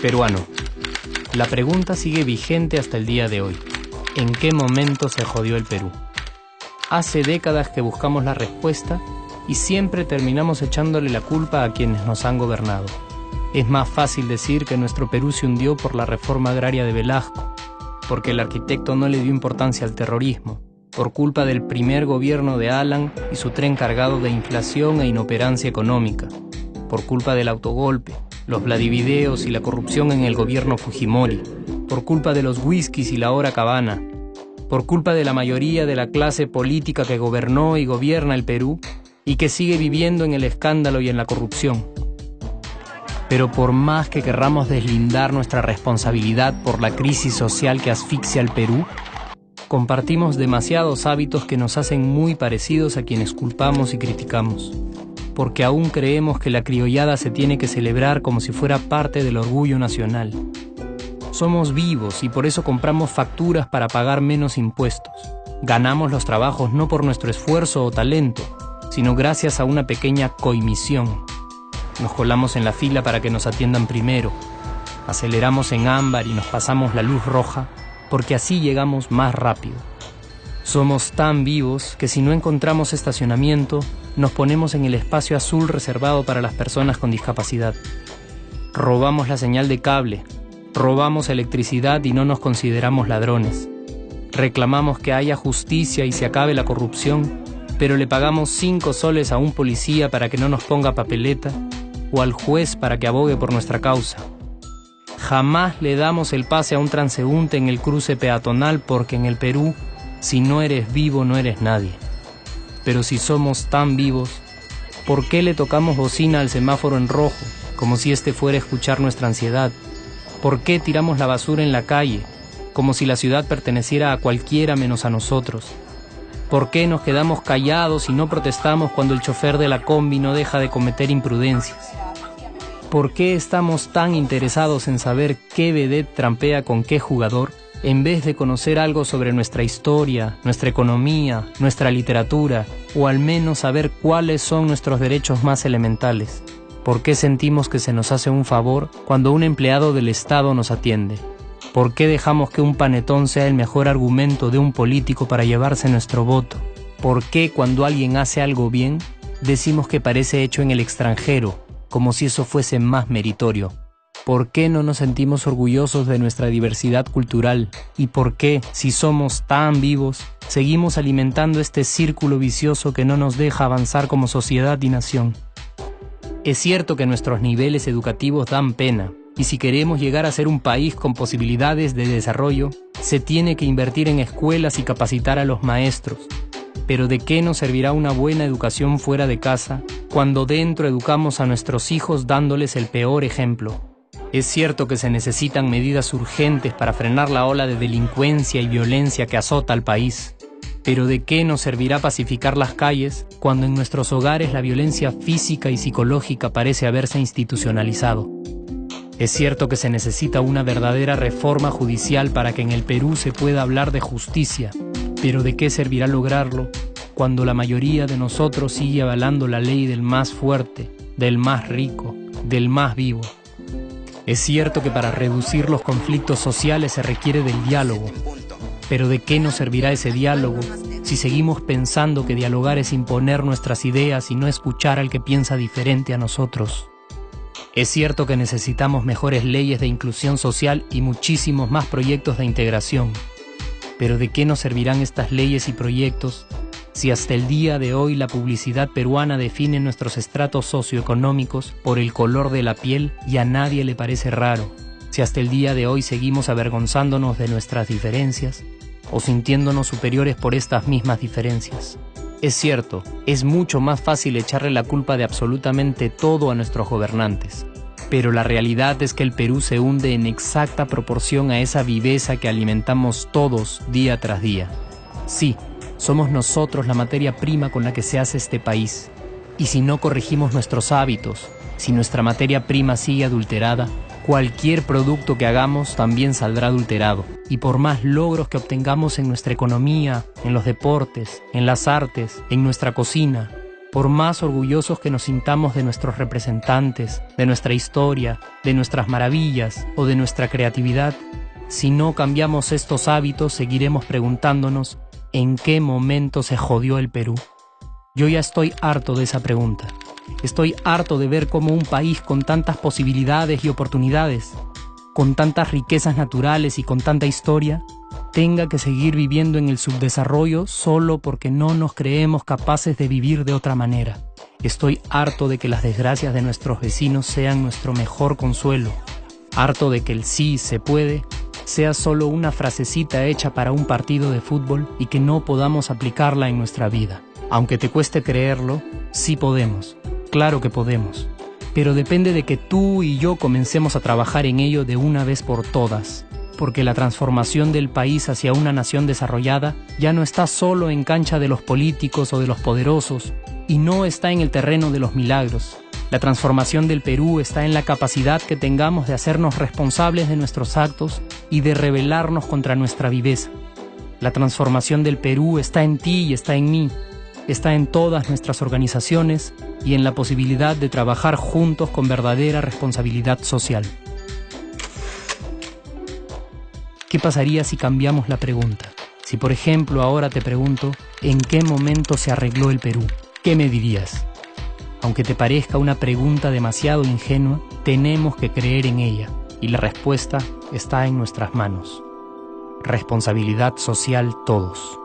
Peruano. La pregunta sigue vigente hasta el día de hoy. ¿En qué momento se jodió el Perú? Hace décadas que buscamos la respuesta y siempre terminamos echándole la culpa a quienes nos han gobernado. Es más fácil decir que nuestro Perú se hundió por la reforma agraria de Velasco, porque el arquitecto no le dio importancia al terrorismo, por culpa del primer gobierno de Alan y su tren cargado de inflación e inoperancia económica, por culpa del autogolpe, los Vladivideos y la corrupción en el gobierno Fujimori, por culpa de los whiskies y la hora cabana, por culpa de la mayoría de la clase política que gobernó y gobierna el Perú y que sigue viviendo en el escándalo y en la corrupción. Pero por más que querramos deslindar nuestra responsabilidad por la crisis social que asfixia al Perú, compartimos demasiados hábitos que nos hacen muy parecidos a quienes culpamos y criticamos, porque aún creemos que la criollada se tiene que celebrar como si fuera parte del orgullo nacional. Somos vivos y por eso compramos facturas para pagar menos impuestos. Ganamos los trabajos no por nuestro esfuerzo o talento, sino gracias a una pequeña coimisión. Nos colamos en la fila para que nos atiendan primero, aceleramos en ámbar y nos pasamos la luz roja, porque así llegamos más rápido. Somos tan vivos que si no encontramos estacionamiento, nos ponemos en el espacio azul reservado para las personas con discapacidad. Robamos la señal de cable, robamos electricidad y no nos consideramos ladrones. Reclamamos que haya justicia y se acabe la corrupción, pero le pagamos 5 soles a un policía para que no nos ponga papeleta o al juez para que abogue por nuestra causa. Jamás le damos el pase a un transeúnte en el cruce peatonal porque en el Perú, si no eres vivo, no eres nadie. Pero si somos tan vivos, ¿por qué le tocamos bocina al semáforo en rojo, como si este fuera a escuchar nuestra ansiedad? ¿Por qué tiramos la basura en la calle, como si la ciudad perteneciera a cualquiera menos a nosotros? ¿Por qué nos quedamos callados y no protestamos cuando el chofer de la combi no deja de cometer imprudencias? ¿Por qué estamos tan interesados en saber qué vedette trampea con qué jugador, en vez de conocer algo sobre nuestra historia, nuestra economía, nuestra literatura, o al menos saber cuáles son nuestros derechos más elementales? ¿Por qué sentimos que se nos hace un favor cuando un empleado del Estado nos atiende? ¿Por qué dejamos que un panetón sea el mejor argumento de un político para llevarse nuestro voto? ¿Por qué cuando alguien hace algo bien, decimos que parece hecho en el extranjero, como si eso fuese más meritorio? ¿Por qué no nos sentimos orgullosos de nuestra diversidad cultural? ¿Y por qué, si somos tan vivos, seguimos alimentando este círculo vicioso que no nos deja avanzar como sociedad y nación? Es cierto que nuestros niveles educativos dan pena, y si queremos llegar a ser un país con posibilidades de desarrollo, se tiene que invertir en escuelas y capacitar a los maestros. Pero ¿de qué nos servirá una buena educación fuera de casa cuando dentro educamos a nuestros hijos dándoles el peor ejemplo? Es cierto que se necesitan medidas urgentes para frenar la ola de delincuencia y violencia que azota al país. Pero ¿de qué nos servirá pacificar las calles cuando en nuestros hogares la violencia física y psicológica parece haberse institucionalizado? Es cierto que se necesita una verdadera reforma judicial para que en el Perú se pueda hablar de justicia, pero ¿de qué servirá lograrlo cuando la mayoría de nosotros sigue avalando la ley del más fuerte, del más rico, del más vivo? Es cierto que para reducir los conflictos sociales se requiere del diálogo, pero ¿de qué nos servirá ese diálogo si seguimos pensando que dialogar es imponer nuestras ideas y no escuchar al que piensa diferente a nosotros? Es cierto que necesitamos mejores leyes de inclusión social y muchísimos más proyectos de integración, pero ¿de qué nos servirán estas leyes y proyectos si hasta el día de hoy la publicidad peruana define nuestros estratos socioeconómicos por el color de la piel y a nadie le parece raro? Si hasta el día de hoy seguimos avergonzándonos de nuestras diferencias o sintiéndonos superiores por estas mismas diferencias. Es cierto, es mucho más fácil echarle la culpa de absolutamente todo a nuestros gobernantes, pero la realidad es que el Perú se hunde en exacta proporción a esa viveza que alimentamos todos día tras día. Sí, somos nosotros la materia prima con la que se hace este país, y si no corregimos nuestros hábitos, si nuestra materia prima sigue adulterada, cualquier producto que hagamos también saldrá adulterado. Y por más logros que obtengamos en nuestra economía, en los deportes, en las artes, en nuestra cocina, por más orgullosos que nos sintamos de nuestros representantes, de nuestra historia, de nuestras maravillas o de nuestra creatividad, si no cambiamos estos hábitos, seguiremos preguntándonos ¿en qué momento se jodió el Perú? Yo ya estoy harto de esa pregunta. Estoy harto de ver cómo un país con tantas posibilidades y oportunidades, con tantas riquezas naturales y con tanta historia, tenga que seguir viviendo en el subdesarrollo solo porque no nos creemos capaces de vivir de otra manera. Estoy harto de que las desgracias de nuestros vecinos sean nuestro mejor consuelo. Harto de que el sí se puede sea solo una frasecita hecha para un partido de fútbol y que no podamos aplicarla en nuestra vida. Aunque te cueste creerlo, sí podemos. Claro que podemos. Pero depende de que tú y yo comencemos a trabajar en ello de una vez por todas. Porque la transformación del país hacia una nación desarrollada ya no está solo en cancha de los políticos o de los poderosos, y no está en el terreno de los milagros. La transformación del Perú está en la capacidad que tengamos de hacernos responsables de nuestros actos y de rebelarnos contra nuestra viveza. La transformación del Perú está en ti y está en mí. Está en todas nuestras organizaciones y en la posibilidad de trabajar juntos con verdadera responsabilidad social. ¿Qué pasaría si cambiamos la pregunta? Si, por ejemplo, ahora te pregunto, ¿en qué momento se arregló el Perú? ¿Qué me dirías? Aunque te parezca una pregunta demasiado ingenua, tenemos que creer en ella, y la respuesta está en nuestras manos. Responsabilidad social todos.